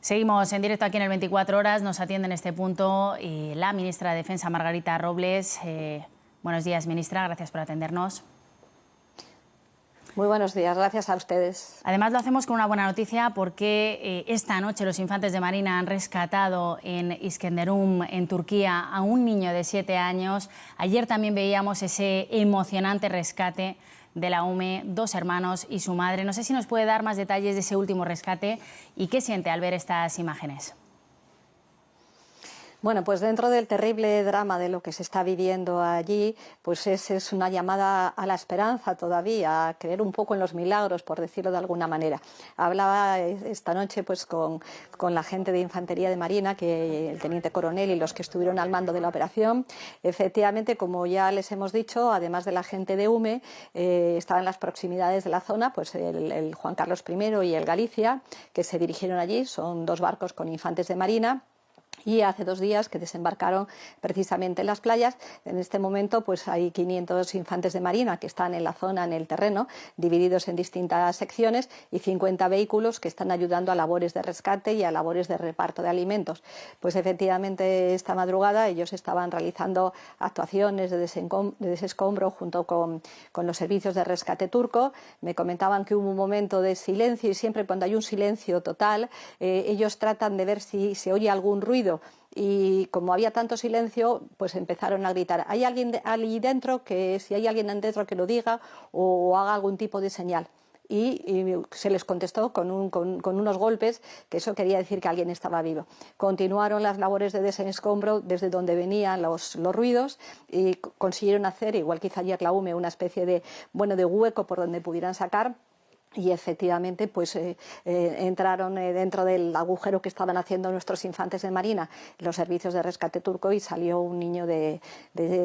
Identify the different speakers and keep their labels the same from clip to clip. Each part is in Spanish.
Speaker 1: Seguimos en directo aquí en el 24 Horas. Nos atiende en este punto la ministra de Defensa, Margarita Robles. Buenos días, ministra. Gracias por atendernos.
Speaker 2: Muy buenos días. Gracias a ustedes.
Speaker 1: Además, lo hacemos con una buena noticia porque esta noche los infantes de Marina han rescatado en Iskenderun, en Turquía, a un niño de 7 años. Ayer también veíamos ese emocionante rescate de la UME, 2 hermanos y su madre. No sé si nos puede dar más detalles de ese último rescate y qué siente al ver estas imágenes.
Speaker 2: Bueno, pues dentro del terrible drama de lo que se está viviendo allí, pues es una llamada a la esperanza todavía, a creer un poco en los milagros, por decirlo de alguna manera. Hablaba esta noche pues con la gente de Infantería de Marina, que el teniente coronel y los que estuvieron al mando de la operación. Efectivamente, como ya les hemos dicho, además de la gente de UME, estaban en las proximidades de la zona pues el Juan Carlos I y el Galicia, que se dirigieron allí. Son 2 barcos con infantes de Marina. Y hace 2 días que desembarcaron precisamente en las playas. En este momento pues hay 500 infantes de Marina que están en la zona, en el terreno, divididos en distintas secciones, y 50 vehículos que están ayudando a labores de rescate y a labores de reparto de alimentos. Pues efectivamente esta madrugada ellos estaban realizando actuaciones de desescombro junto con los servicios de rescate turco. Me comentaban que hubo un momento de silencio, y siempre cuando hay un silencio total ellos tratan de ver si se oye algún ruido. Y como había tanto silencio, pues empezaron a gritar: ¿hay alguien allí dentro? Que si hay alguien dentro que lo diga o haga algún tipo de señal. Y se les contestó con unos golpes, que eso quería decir que alguien estaba vivo. Continuaron las labores de desescombro desde donde venían los ruidos, y consiguieron hacer, igual que hizo ayer la UME, una especie de hueco por donde pudieran sacar. Y efectivamente pues entraron dentro del agujero que estaban haciendo nuestros infantes de Marina, los servicios de rescate turco, y salió un niño de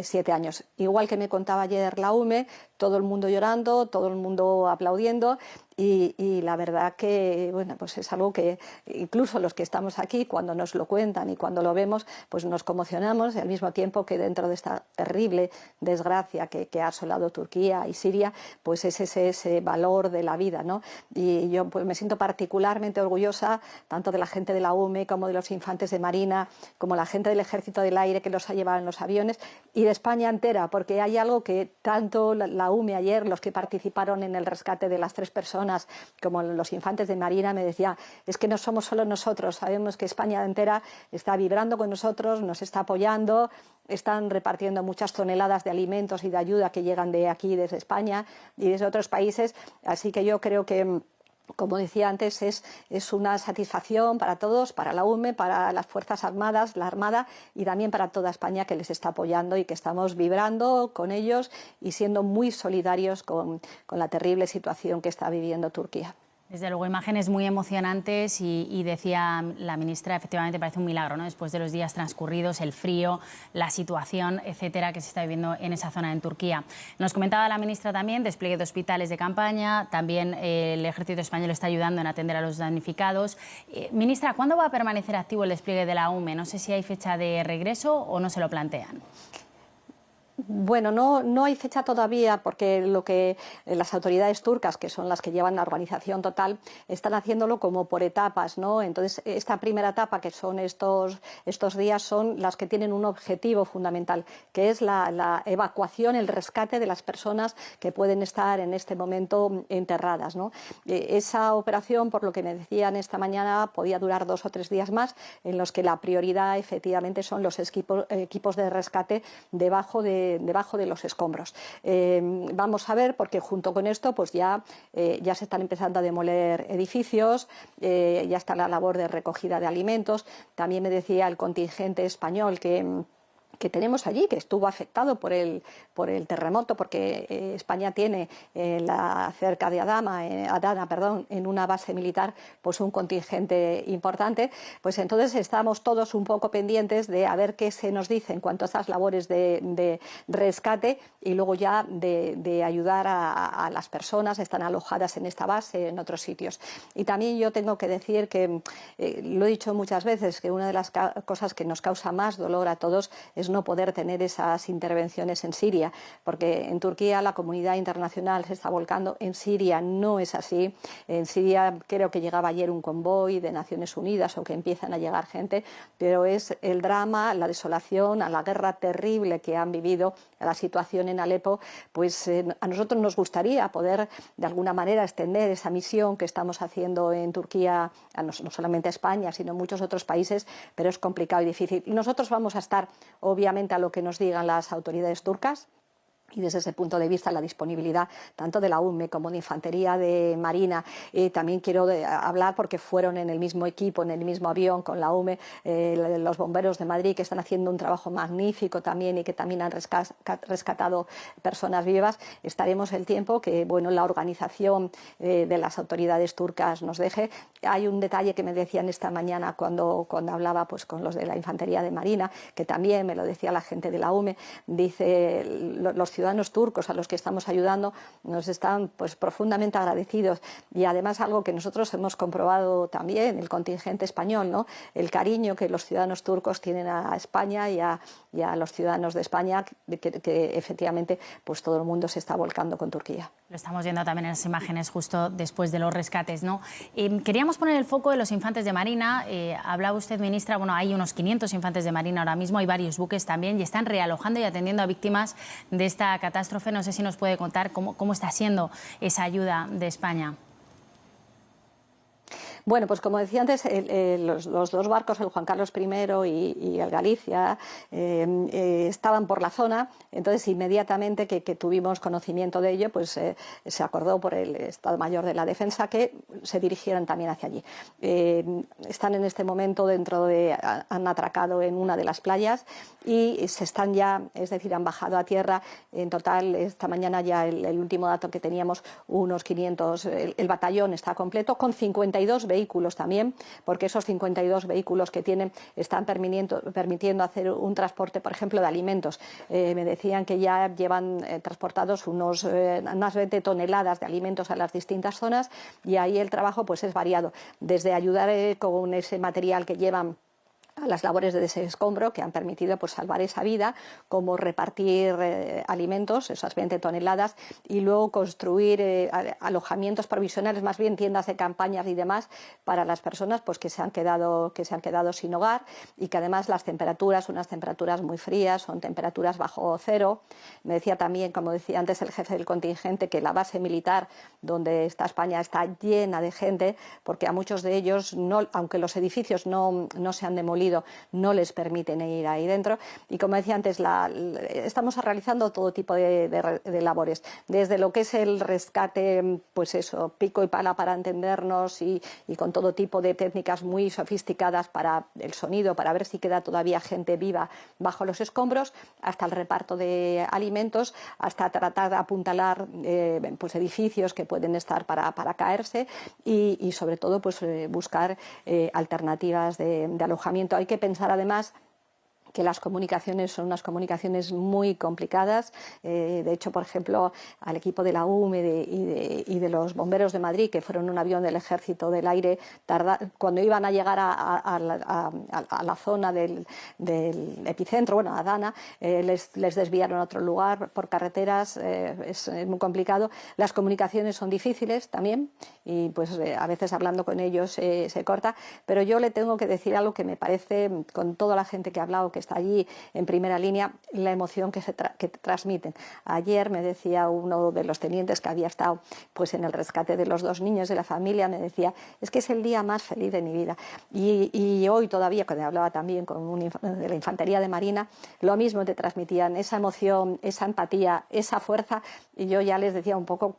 Speaker 2: 7 años. Igual que me contaba ayer la UME, todo el mundo llorando, todo el mundo aplaudiendo. Y la verdad que pues es algo que incluso los que estamos aquí, cuando nos lo cuentan y cuando lo vemos, pues nos conmocionamos, y al mismo tiempo que dentro de esta terrible desgracia que ha asolado Turquía y Siria, pues es ese valor de la vida, ¿no? Y yo pues me siento particularmente orgullosa tanto de la gente de la UME como de los infantes de Marina, como la gente del Ejército del Aire que los ha llevado en los aviones, y de España entera, porque hay algo que tanto la UME ayer, los que participaron en el rescate de las 3 personas, como los infantes de Marina, me decía: es que no somos solo nosotros, sabemos que España entera está vibrando con nosotros, nos está apoyando, están repartiendo muchas toneladas de alimentos y de ayuda que llegan de aquí, desde España y desde otros países. Así que yo creo que, como decía antes, es una satisfacción para todos, para la UME, para las Fuerzas Armadas, la Armada, y también para toda España, que les está apoyando y que estamos vibrando con ellos y siendo muy solidarios con la terrible situación que está viviendo Turquía.
Speaker 1: Desde luego, imágenes muy emocionantes y decía la ministra, efectivamente parece un milagro, ¿no? Después de los días transcurridos, el frío, la situación, etcétera, que se está viviendo en esa zona en Turquía. Nos comentaba la ministra también despliegue de hospitales de campaña, también el Ejército Español está ayudando en atender a los damnificados. Ministra, ¿cuándo va a permanecer activo el despliegue de la UME? No sé si hay fecha de regreso o no se lo plantean.
Speaker 2: Bueno, no hay fecha todavía, porque lo que las autoridades turcas, que son las que llevan la organización total, están haciéndolo como por etapas, ¿no? Entonces, esta primera etapa, que son estos días, son las que tienen un objetivo fundamental, que es la evacuación, el rescate de las personas que pueden estar en este momento enterradas, ¿no? Esa operación, por lo que me decían esta mañana, podía durar 2 o 3 días más, en los que la prioridad efectivamente son los equipos de rescate debajo de los escombros. Vamos a ver, porque junto con esto pues ya se están empezando a demoler edificios, ya está la labor de recogida de alimentos. También me decía el contingente español que tenemos allí, que estuvo afectado por el terremoto, porque España tiene cerca de Adana, en una base militar, pues un contingente importante. Pues entonces estamos todos un poco pendientes de a ver qué se nos dice en cuanto a estas labores de rescate, y luego ya de ayudar a las personas que están alojadas en esta base, en otros sitios. Y también yo tengo que decir que, lo he dicho muchas veces, que una de las cosas que nos causa más dolor a todos es pues no poder tener esas intervenciones en Siria, porque en Turquía la comunidad internacional se está volcando, en Siria no es así. En Siria creo que llegaba ayer un convoy de Naciones Unidas o que empiezan a llegar gente, pero es el drama, la desolación, a la guerra terrible que han vivido, a la situación en Alepo, pues a nosotros nos gustaría poder de alguna manera extender esa misión que estamos haciendo en Turquía, no solamente a España, sino en muchos otros países, pero es complicado y difícil. Nosotros vamos a estar, obviamente, a lo que nos digan las autoridades turcas. Y desde ese punto de vista la disponibilidad tanto de la UME como de Infantería de Marina. También quiero hablar porque fueron en el mismo equipo, en el mismo avión con la UME, los bomberos de Madrid, que están haciendo un trabajo magnífico también y que también han rescatado personas vivas. Estaremos el tiempo que la organización de las autoridades turcas nos deje. Hay un detalle que me decían esta mañana cuando hablaba pues con los de la Infantería de Marina, que también me lo decía la gente de la UME, dice los ciudadanos turcos a los que estamos ayudando nos están pues profundamente agradecidos, y además algo que nosotros hemos comprobado también, el contingente español, ¿no? El cariño que los ciudadanos turcos tienen a España y a los ciudadanos de España, que efectivamente pues todo el mundo se está volcando con Turquía.
Speaker 1: Lo estamos viendo también en las imágenes justo después de los rescates, ¿no? Queríamos poner el foco en los infantes de Marina. Hablaba usted, ministra, hay unos 500 infantes de Marina ahora mismo, hay varios buques también y están realojando y atendiendo a víctimas de esta catástrofe. No sé si nos puede contar cómo está siendo esa ayuda de España.
Speaker 2: Bueno, pues como decía antes, los dos barcos, el Juan Carlos I y el Galicia, estaban por la zona. Entonces, inmediatamente que tuvimos conocimiento de ello, pues se acordó por el Estado Mayor de la Defensa que se dirigieran también hacia allí. Están en este momento han atracado en una de las playas y se están ya, es decir, han bajado a tierra. En total, esta mañana ya el último dato que teníamos, unos 500, el batallón está completo, con 52 vehículos también, porque esos 52 vehículos que tienen están permitiendo hacer un transporte, por ejemplo, de alimentos. Me decían que ya llevan transportados unas 20 toneladas de alimentos a las distintas zonas, y ahí el trabajo pues es variado, desde ayudar con ese material que llevan a las labores de desescombro que han permitido pues salvar esa vida, como repartir alimentos, esas 20 toneladas, y luego construir alojamientos provisionales, más bien tiendas de campañas y demás, para las personas pues que se han quedado sin hogar, y que además las temperaturas, unas temperaturas muy frías, son temperaturas bajo cero. Me decía también, como decía antes el jefe del contingente, que la base militar donde está España está llena de gente, porque a muchos de ellos, aunque los edificios no se han demolido, no les permiten ir ahí dentro. Y como decía antes, estamos realizando todo tipo de labores, desde lo que es el rescate, pues eso, pico y pala para entendernos, y con todo tipo de técnicas muy sofisticadas para el sonido, para ver si queda todavía gente viva bajo los escombros, hasta el reparto de alimentos, hasta tratar de apuntalar pues edificios que pueden estar para caerse, y sobre todo pues buscar alternativas de alojamiento. Hay que pensar además que las comunicaciones son unas comunicaciones muy complicadas. De hecho, por ejemplo, al equipo de la UME y de los bomberos de Madrid, que fueron en un avión del Ejército del Aire, cuando iban a llegar a la zona del epicentro, a Adana, les desviaron a otro lugar por carreteras. Es muy complicado. Las comunicaciones son difíciles también, y pues a veces hablando con ellos se corta. Pero yo le tengo que decir algo que me parece, con toda la gente que ha hablado, que está allí en primera línea, la emoción que transmiten. Ayer me decía uno de los tenientes que había estado pues en el rescate de los dos niños de la familia, me decía, es que es el día más feliz de mi vida. Y hoy todavía, cuando hablaba también con de la Infantería de Marina, lo mismo te transmitían, esa emoción, esa empatía, esa fuerza, y yo ya les decía un poco,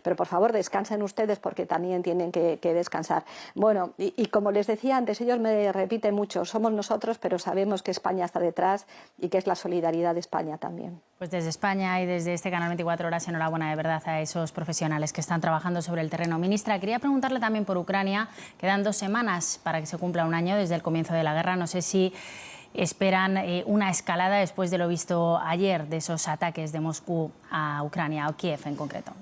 Speaker 2: pero por favor descansen ustedes, porque también tienen que descansar. Bueno, y como les decía antes, ellos me repiten mucho, somos nosotros, pero sabemos que España está detrás y que es la solidaridad de España también.
Speaker 1: Pues desde España y desde este canal 24 Horas, enhorabuena de verdad a esos profesionales que están trabajando sobre el terreno. Ministra, quería preguntarle también por Ucrania. Quedan 2 semanas para que se cumpla un año desde el comienzo de la guerra. No sé si esperan una escalada después de lo visto ayer, de esos ataques de Moscú a Ucrania, o Kiev en concreto.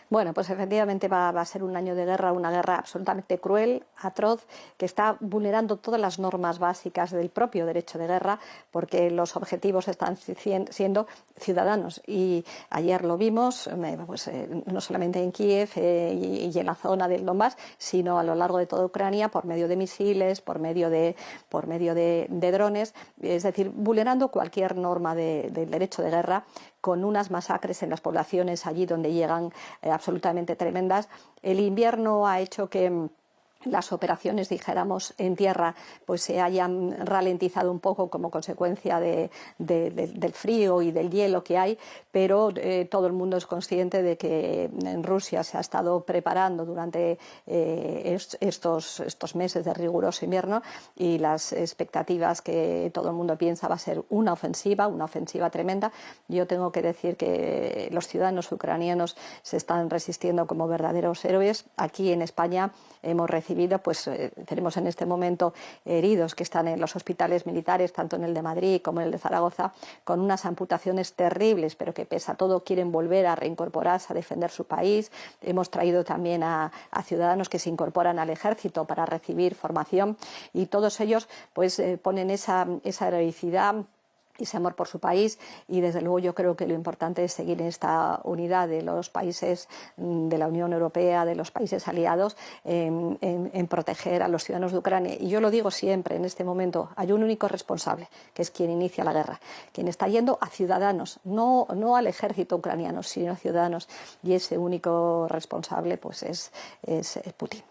Speaker 2: Bueno, pues efectivamente va a ser un año de guerra, una guerra absolutamente cruel, atroz, que está vulnerando todas las normas básicas del propio derecho de guerra, porque los objetivos están siendo ciudadanos. Y ayer lo vimos, pues, no solamente en Kiev y en la zona del Donbass, sino a lo largo de toda Ucrania, por medio de misiles, por medio de drones, es decir, vulnerando cualquier norma del derecho de guerra, con unas masacres en las poblaciones allí donde llegan absolutamente tremendas. El invierno ha hecho que las operaciones, dijéramos, en tierra pues se hayan ralentizado un poco como consecuencia del frío y del hielo que hay, pero todo el mundo es consciente de que en Rusia se ha estado preparando durante estos meses de riguroso invierno, y las expectativas que todo el mundo piensa va a ser una ofensiva tremenda. Yo tengo que decir que los ciudadanos ucranianos se están resistiendo como verdaderos héroes. Aquí en España hemos recibido, pues tenemos en este momento heridos que están en los hospitales militares, tanto en el de Madrid como en el de Zaragoza, con unas amputaciones terribles, pero que pese a todo quieren volver a reincorporarse, a defender su país. Hemos traído también a ciudadanos que se incorporan al ejército para recibir formación, y todos ellos pues ponen esa heroicidad y ese amor por su país, y desde luego yo creo que lo importante es seguir en esta unidad de los países de la Unión Europea, de los países aliados, en proteger a los ciudadanos de Ucrania. Y yo lo digo siempre, en este momento hay un único responsable, que es quien inicia la guerra, quien está yendo a ciudadanos, no al ejército ucraniano, sino a ciudadanos, y ese único responsable pues es Putin.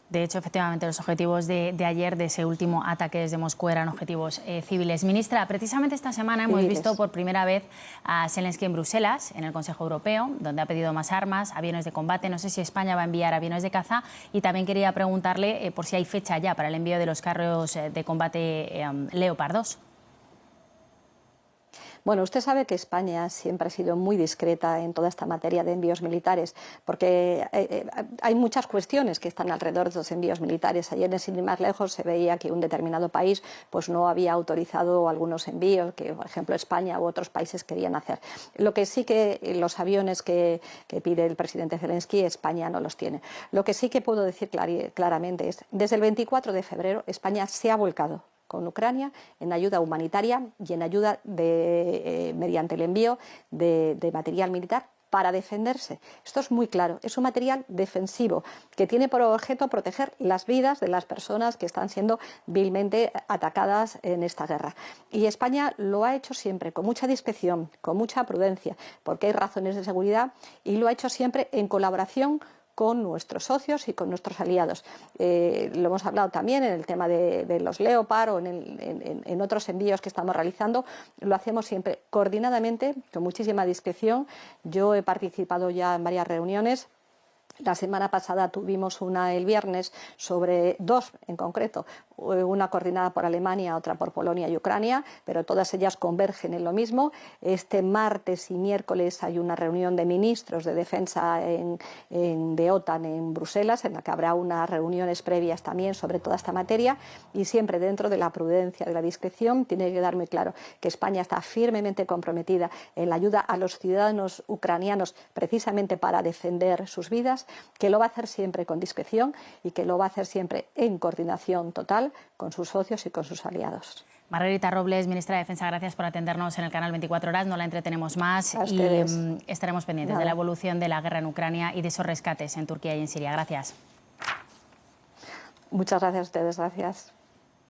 Speaker 1: De hecho, efectivamente, los objetivos de ayer, de ese último ataque desde Moscú, eran objetivos civiles. Ministra, precisamente esta semana hemos visto por primera vez a Zelensky en Bruselas, en el Consejo Europeo, donde ha pedido más armas, aviones de combate. No sé si España va a enviar aviones de caza, y también quería preguntarle por si hay fecha ya para el envío de los carros de combate Leopard 2.
Speaker 2: Bueno, usted sabe que España siempre ha sido muy discreta en toda esta materia de envíos militares, porque hay muchas cuestiones que están alrededor de los envíos militares. Ayer, sin ir más lejos, se veía que un determinado país pues no había autorizado algunos envíos que, por ejemplo, España u otros países querían hacer. Lo que sí que los aviones que pide el presidente Zelensky, España no los tiene. Lo que sí que puedo decir claramente es, desde el 24 de febrero, España se ha volcado con Ucrania en ayuda humanitaria y en ayuda mediante el envío de material militar para defenderse. Esto es muy claro, es un material defensivo que tiene por objeto proteger las vidas de las personas que están siendo vilmente atacadas en esta guerra. Y España lo ha hecho siempre con mucha discreción, con mucha prudencia, porque hay razones de seguridad, y lo ha hecho siempre en colaboración con nuestros socios y con nuestros aliados. Lo hemos hablado también en el tema de los Leopard o en otros envíos que estamos realizando. Lo hacemos siempre coordinadamente, con muchísima discreción. Yo he participado ya en varias reuniones. La semana pasada tuvimos una el viernes sobre dos en concreto, una coordinada por Alemania, otra por Polonia y Ucrania, pero todas ellas convergen en lo mismo. Este martes y miércoles hay una reunión de ministros de defensa de OTAN en Bruselas, en la que habrá unas reuniones previas también sobre toda esta materia, y siempre dentro de la prudencia, de la discreción. Tiene que quedar muy claro que España está firmemente comprometida en la ayuda a los ciudadanos ucranianos, precisamente para defender sus vidas, que lo va a hacer siempre con discreción y que lo va a hacer siempre en coordinación total con sus socios y con sus aliados.
Speaker 1: Margarita Robles, ministra de Defensa, gracias por atendernos en el canal 24 Horas. No la entretenemos más y estaremos pendientes de la evolución de la guerra en Ucrania y de esos rescates en Turquía y en Siria. Gracias.
Speaker 2: Muchas gracias a ustedes. Gracias.